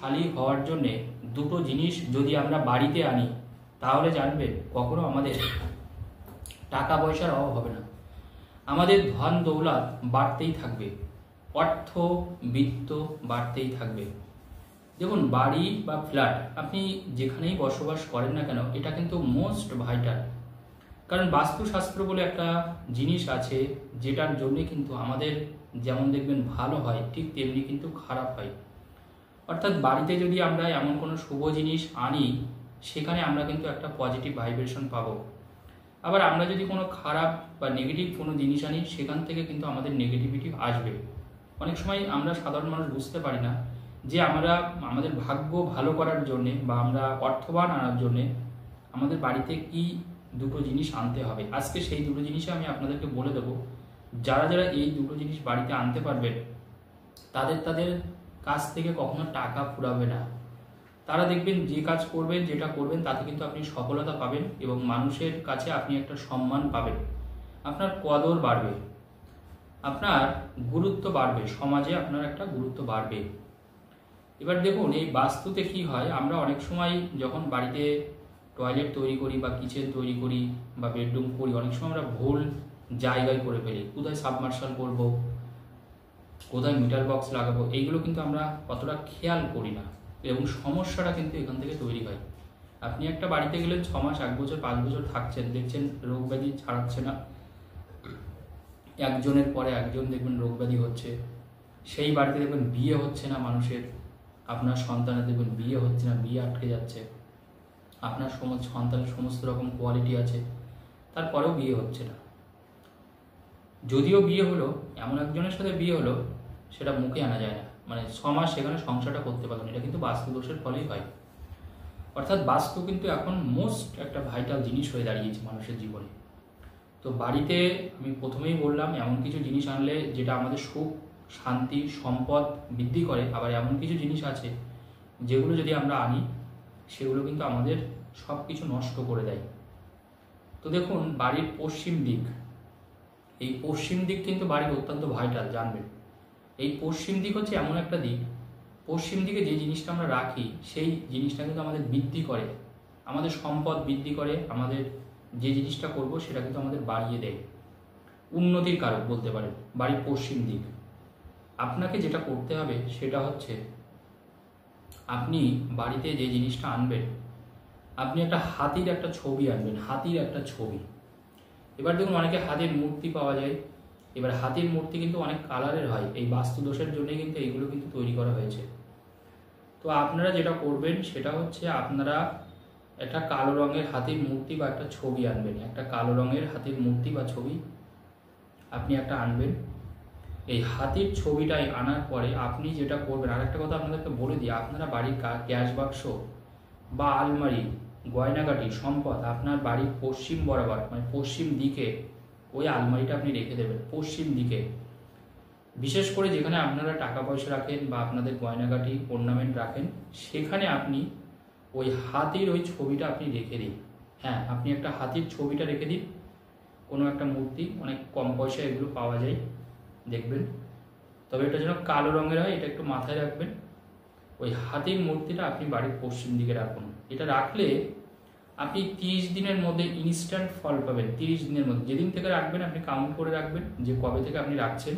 খালি হওয়ার জন্যে দুটো জিনিস যদি আমরা বাড়িতে আনি তাহলে জানবেন কখনো আমাদের টাকা পয়সার অভাব হবে না, আমাদের ধন দৌলত বাড়তেই থাকবে, অর্থ বিত্ত বাড়তেই থাকবে। দেখুন, বাড়ি বা ফ্ল্যাট আপনি যেখানেই বসবাস করেন না কেন, এটা কিন্তু মোস্ট ভাইটাল। কারণ বাস্তুশাস্ত্র বলে একটা জিনিস আছে যেটার জন্যে কিন্তু আমাদের যেমন দেখবেন ভালো হয়, ঠিক তেমনি কিন্তু খারাপ হয়। অর্থাৎ বাড়িতে যদি আমরা এমন কোনো শুভ জিনিস আনি, সেখানে আমরা কিন্তু একটা পজিটিভ ভাইব্রেশন পাবো। আবার আমরা যদি কোনো খারাপ বা নেগেটিভ কোনো জিনিস আনি, সেখান থেকে কিন্তু আমাদের নেগেটিভিটি আসবে। অনেক সময় আমরা সাধারণ মানুষ বুঝতে পারি না যে আমরা আমাদের ভাগ্য ভালো করার জন্যে বা আমরা অর্থবান আনার জন্যে আমাদের বাড়িতে কি দুটো জিনিস আনতে হবে। আজকে সেই দুটো জিনিসই আমি আপনাদেরকে বলে দেবো। যারা যারা এই দুটো জিনিস বাড়িতে আনতে পারবেন, তাদের কাছ থেকে কখনো টাকা ফুরাবে না। তারা দেখবেন যে কাজ করবেন, যেটা করবেন, তাতে কিন্তু আপনি সফলতা পাবেন এবং মানুষের কাছে আপনি একটা সম্মান পাবেন, আপনার কদর বাড়বে, আপনার গুরুত্ব বাড়বে, সমাজে আপনার একটা গুরুত্ব বাড়বে। এবার দেখুন, এই বাস্তুতে কি হয়, আমরা অনেক সময় যখন বাড়িতে টয়লেট তৈরি করি বা কিচেন তৈরি করি বা বেডরুম করি, অনেক সময় আমরা ভুল জায়গায় করে ফেলি। কোথায় সাবমার্শাল করব, কোথায় মিটার বক্স লাগাবো, এইগুলো কিন্তু আমরা অতটা খেয়াল করি না এবং সমস্যাটা কিন্তু এখান থেকে তৈরি হয়। আপনি একটা বাড়িতে গেলেন, 6 মাস, 1 বছর, 5 বছর থাকছেন, দেখছেন রোগ ব্যাধি ছাড়াচ্ছে না, একজনের পরে একজন দেখবেন রোগ ব্যাধি হচ্ছে। সেই বাড়িতে দেখবেন বিয়ে হচ্ছে না মানুষের, আপনার সন্তানের দেখবেন বিয়ে হচ্ছে না, বিয়ে আটকে যাচ্ছে। আপনার সন্তানের সমস্ত রকম কোয়ালিটি আছে, তারপরেও বিয়ে হচ্ছে না। যদিও বিয়ে হলো, এমন একজনের সাথে বিয়ে হলো সেটা মুখে আনা যায় না, মানে 6 মাস সেখানে সংসারটা করতে পারলো না। এটা কিন্তু বাস্তু দোষের ফলেই হয়। অর্থাৎ বাস্তু কিন্তু এখন মোস্ট একটা ভাইটাল জিনিস হয়ে দাঁড়িয়েছে মানুষের জীবনে। তো বাড়িতে আমি প্রথমেই বললাম, এমন কিছু জিনিস আনলে যেটা আমাদের সুখ, শান্তি, সম্পদ বৃদ্ধি করে। আবার এমন কিছু জিনিস আছে যেগুলো যদি আমরা আনি, সেগুলো কিন্তু আমাদের সব কিছু নষ্ট করে দেয়। তো দেখুন, বাড়ির পশ্চিম দিক, এই পশ্চিম দিক কিন্তু বাড়ির অত্যন্ত ভাইটাল, জানবেন। এই পশ্চিম দিক হচ্ছে এমন একটা দিক, পশ্চিম দিকে যে জিনিসটা আমরা রাখি, সেই জিনিসটা কিন্তু আমাদের বৃদ্ধি করে, আমাদের সম্পদ বৃদ্ধি করে, আমাদের যে জিনিসটা করব সেটা কিন্তু আমাদের বাড়িয়ে দেয়, উন্নতির কারক বলতে পারেন বাড়ির পশ্চিম দিক। আপনাকে যেটা করতে হবে সেটা হচ্ছে, আপনি বাড়িতে যে জিনিসটা আনবেন, আপনি একটা হাতির একটা ছবি আনবেন, হাতির একটা ছবি। এবার দেখুন, অনেকে হাতির মূর্তি পাওয়া যায়। এবার হাতির মূর্তি কিন্তু অনেক কালারের হয়, এই বাস্তু দোষের জন্যই কিন্তু এইগুলো কিন্তু তৈরি করা হয়েছে। তো আপনারা যেটা করবেন সেটা হচ্ছে, আপনারা একটা কালো রঙের হাতির মূর্তি বা একটা ছবি আনবেন, একটা কালো রঙের হাতির মূর্তি বা ছবি আপনি একটা আনবেন। এই হাতির ছবিটাই আনার পরে আপনি যেটা করবেন, আর একটা কথা আপনাদেরকে বলে দিই, আপনারা বাড়ির ক্যাশ বাক্স বা আলমারি, গয়নাগাটি, সম্পদ আপনার বাড়ির পশ্চিম বরাবর, মানে পশ্চিম দিকে ওই আলমারিটা আপনি রেখে দেবেন, পশ্চিম দিকে। বিশেষ করে যেখানে আপনারা টাকা পয়সা রাখেন বা আপনাদের গয়নাগাটি অর্নামেন্ট রাখেন, সেখানে আপনি ওই হাতির ওই ছবিটা আপনি রেখে দিন। হ্যাঁ, আপনি একটা হাতির ছবিটা রেখে দিন, কোনো একটা মূর্তি, অনেক কম পয়সায় এগুলো পাওয়া যায়, দেখবেন। তবে এটা যেন কালো রঙের হয়, এটা একটু মাথায় রাখবেন। ওই হাতির মূর্তিটা আপনি বাড়ির পশ্চিম দিকে রাখুন। এটা রাখলে আপনি 30 দিনের মধ্যে ইনস্ট্যান্ট ফল পাবেন। 30 দিনের মধ্যে, যেদিন থেকে রাখবেন আপনি কাউন্ট করে রাখবেন যে কবে থেকে আপনি রাখছেন,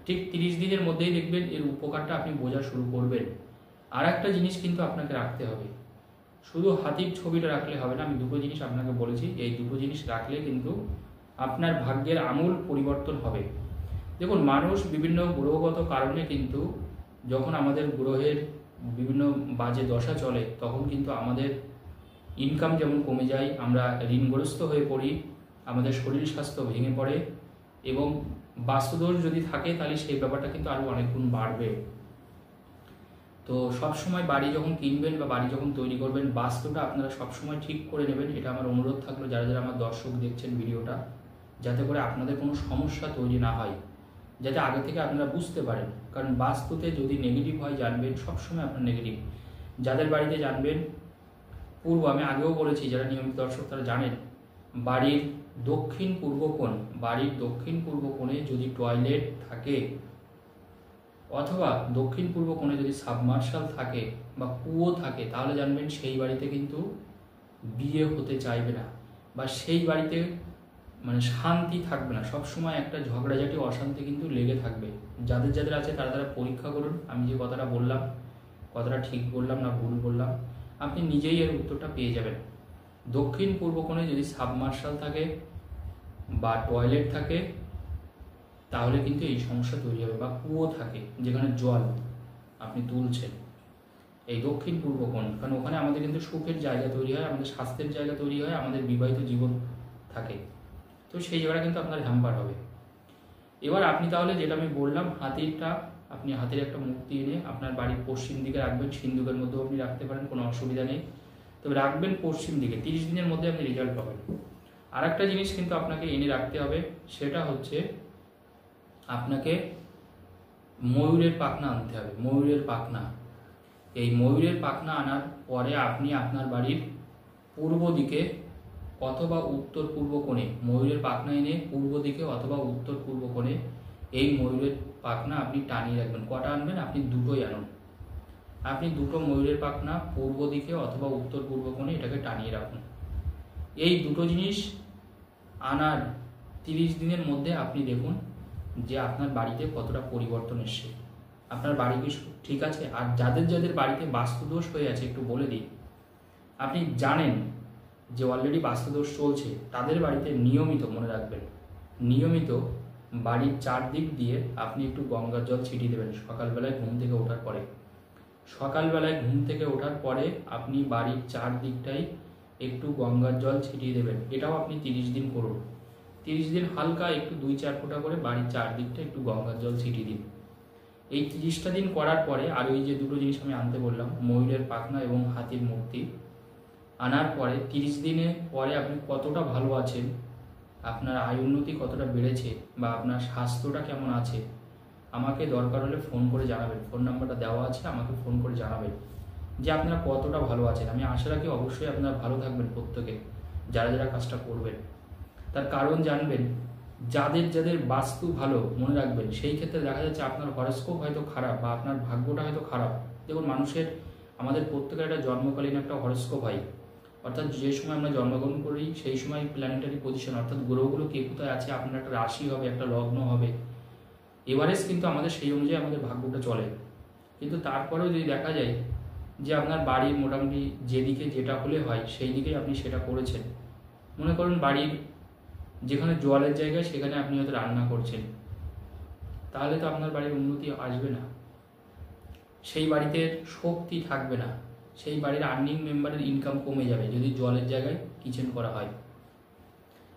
ঠিক 30 দিনের মধ্যেই দেখবেন এর উপকারটা আপনি বোঝা শুরু করবেন। আর একটা জিনিস কিন্তু আপনাকে রাখতে হবে, শুধু হাতির ছবিটা রাখলে হবে না। আমি দুটো জিনিস আপনাকে বলেছি, এই দুটো জিনিস রাখলে কিন্তু আপনার ভাগ্যের আমূল পরিবর্তন হবে। দেখুন, মানুষ বিভিন্ন গ্রহগত কারণে কিন্তু যখন আমাদের গ্রহের বিভিন্ন বাজে দশা চলে, তখন কিন্তু আমাদের ইনকাম যেমন কমে যায়, আমরা ঋণগ্রস্ত হয়ে পড়ি, আমাদের শরীর স্বাস্থ্য ভেঙে পড়ে, এবং বাস্তুদোষ যদি থাকে তাহলে সেই ব্যাপারটা কিন্তু আরও অনেক গুণ বাড়বে। তো সবসময় বাড়ি যখন কিনবেন বা বাড়ি যখন তৈরি করবেন, বাস্তুটা আপনারা সবসময় ঠিক করে নেবেন। এটা আমার অনুরোধ থাকলো, যারা যারা আমার দর্শক দেখছেন ভিডিওটা, যাতে করে আপনাদের কোনো সমস্যা তৈরি না হয়, যাতে আগে থেকে আপনারা বুঝতে পারেন। কারণ বাস্তুতে যদি নেগেটিভ হয়, জানবেন সবসময় আপনার নেগেটিভ। যাদের বাড়িতে জানবেন পূর্ব, আমি আগেও বলেছি, যারা নিয়মিত দর্শক তারা জানেন, বাড়ির দক্ষিণ পূর্ব কোণ, বাড়ির দক্ষিণ পূর্ব কোণে যদি টয়লেট থাকে, অথবা দক্ষিণ পূর্ব কোণে যদি সাবমার্শাল থাকে বা কুয়ো থাকে, তাহলে জানবেন সেই বাড়িতে কিন্তু বিয়ে হতে চাইবে না, বা সেই বাড়িতে মানে শান্তি থাকবে না, সবসময় একটা ঝগড়াঝাটি অশান্তি কিন্তু লেগে থাকবে। যাদের যাদের আছে তারা তারা পরীক্ষা করুন, আমি যে কথাটা বললাম কথাটা ঠিক বললাম না ভুল বললাম, আপনি নিজেই এর উত্তরটা পেয়ে যাবেন। দক্ষিণ পূর্ব কোণে যদি সাবমার্শাল থাকে বা টয়লেট থাকে তাহলে কিন্তু এই সমস্যা তৈরি হবে, বা কুয়ো থাকে যেখানে জল আপনি তুলছেন, এই দক্ষিণ পূর্ব কোণ, কারণ ওখানে আমাদের কিন্তু সুখের জায়গা তৈরি হয়, আমাদের স্বাস্থ্যের জায়গা তৈরি হয়, আমাদের বিবাহিত জীবন থাকে, তো সেই জায়গাটা কিন্তু আপনার হ্যাম্পার হবে। এবার আপনি তাহলে যেটা আমি বললাম, আপনি হাতির একটা মূর্তি এনে আপনার বাড়ির পশ্চিম দিকে রাখবেন, সিন্ধুকের মধ্যেও আপনি রাখতে পারেন, কোনো অসুবিধা নেই, তবে রাখবেন পশ্চিম দিকে। 30 দিনের মধ্যে আপনি রেজাল্ট পাবেন। আর একটা জিনিস কিন্তু আপনাকে এনে রাখতে হবে, সেটা হচ্ছে আপনাকে ময়ূরের পাখনা আনতে হবে। ময়ূরের পাখনা, এই ময়ূরের পাখনা আনার পরে আপনি আপনার বাড়ির পূর্ব দিকে অথবা উত্তর পূর্ব কোণে ময়ূরের পাখনা এনে পূর্ব দিকে অথবা উত্তর পূর্ব কোণে এই ময়ূরের পাখনা আপনি টানিয়ে রাখবেন। কটা আনবেন? আপনি দুটোই আনুন। আপনি দুটো ময়ূরের পাখনা পূর্ব দিকে অথবা উত্তর পূর্ব কোণে এটাকে টানিয়ে রাখুন। এই দুটো জিনিস আনার 30 দিনের মধ্যে আপনি দেখুন যে আপনার বাড়িতে কতটা পরিবর্তন এসছে, আপনার বাড়ি কি ঠিক আছে। আর যাদের যাদের বাড়িতে বাস্তুদোষ হয়ে আছে একটু বলে দিই, আপনি জানেন যে অলরেডি বাস্তুদোষ চলছে, তাদের বাড়িতে নিয়মিত, মনে রাখবেন, নিয়মিত বাড়ির চারদিক দিয়ে আপনি একটু গঙ্গার জল ছিটিয়ে দেবেন সকালবেলায় ঘুম থেকে ওঠার পরে। সকালবেলায় ঘুম থেকে ওঠার পরে আপনি বাড়ির চারদিকটাই একটু গঙ্গার জল ছিটিয়ে দেবেন। এটাও আপনি 30 দিন করুন। 30 দিন হালকা একটু 2-4 ফোঁটা করে বাড়ির চারদিকটা একটু গঙ্গার জল ছিটিয়ে দিন। এই 30টা দিন করার পরে আর ওই যে দুটো জিনিস আমি আনতে বললাম, ময়ূরের পাখনা এবং হাতির মূর্তি আনার পরে 30 দিনে পরে আপনি কতটা ভালো আছেন, আপনার আয় উন্নতি কতটা বেড়েছে, বা আপনার স্বাস্থ্যটা কেমন আছে, আমাকে দরকার হলে ফোন করে জানাবেন। ফোন নাম্বারটা দেওয়া আছে, আমাকে ফোন করে জানাবেন যে আপনারা কতটা ভালো আছেন। আমি আশা রাখি অবশ্যই আপনারা ভালো থাকবেন প্রত্যেকে, যারা যারা কাজটা করবেন। তার কারণ জানবেন, যাদের যাদের বাস্তু ভালো, মনে রাখবেন, সেই ক্ষেত্রে দেখা যাচ্ছে আপনার হরস্কোপ হয়তো খারাপ বা আপনার ভাগ্যটা হয়তো খারাপ। দেখুন, আমাদের প্রত্যেকের একটা জন্মকালীন একটা হরস্কোপ হয়, অর্থাৎ যে সময় আমরা জন্মগ্রহণ করি সেই সময় প্ল্যানেটারি পজিশন, অর্থাৎ গ্রহগুলো কে কোথায় আছে, আপনার একটা রাশি হবে, একটা লগ্ন হবে, এভারেজ কিন্তু আমাদের সেই অনুযায়ী আমাদের ভাগ্যটা চলে। কিন্তু তারপরেও যদি দেখা যায় যে আপনার বাড়ির মোটামুটি যেদিকে যেটা হলে হয় সেই দিকেই আপনি সেটা করেছেন, মনে করুন বাড়ির যেখানে জলের জায়গায় সেখানে আপনি হয়তো রান্না করছেন, তাহলে তো আপনার বাড়ির উন্নতি আসবে না, সেই বাড়িতে শক্তি থাকবে না, সেই বাড়ির আর্নিং মেম্বারের ইনকাম কমে যাবে যদি জলের জায়গায় কিচেন করা হয়।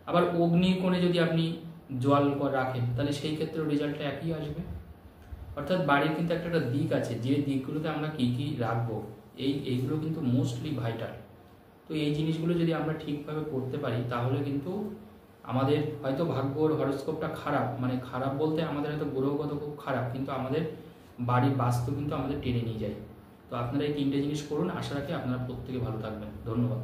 আবার অগ্নি কোণে যদি আপনি জল রাখেন তাহলে সেই ক্ষেত্রেও রেজাল্টটা একই আসবে। অর্থাৎ বাড়ির কিন্তু একটা দিক আছে, যে দিকগুলোতে আমরা কী কী রাখবো, এইগুলো কিন্তু মোস্টলি ভাইটাল। তো এই জিনিসগুলো যদি আমরা ঠিকভাবে করতে পারি তাহলে কিন্তু আমাদের হয়তো ভাগ্যর হরস্কোপটা খারাপ, মানে খারাপ বলতে আমাদের হয়তো গ্রহগত খুব খারাপ, কিন্তু আমাদের বাড়ির বাস্তু কিন্তু আমাদের টেনে নিয়ে যায়। তো আপনারা এই 3টে জিনিস করুন, আশা রাখি আপনারা প্রত্যেকে ভালো থাকবেন। ধন্যবাদ।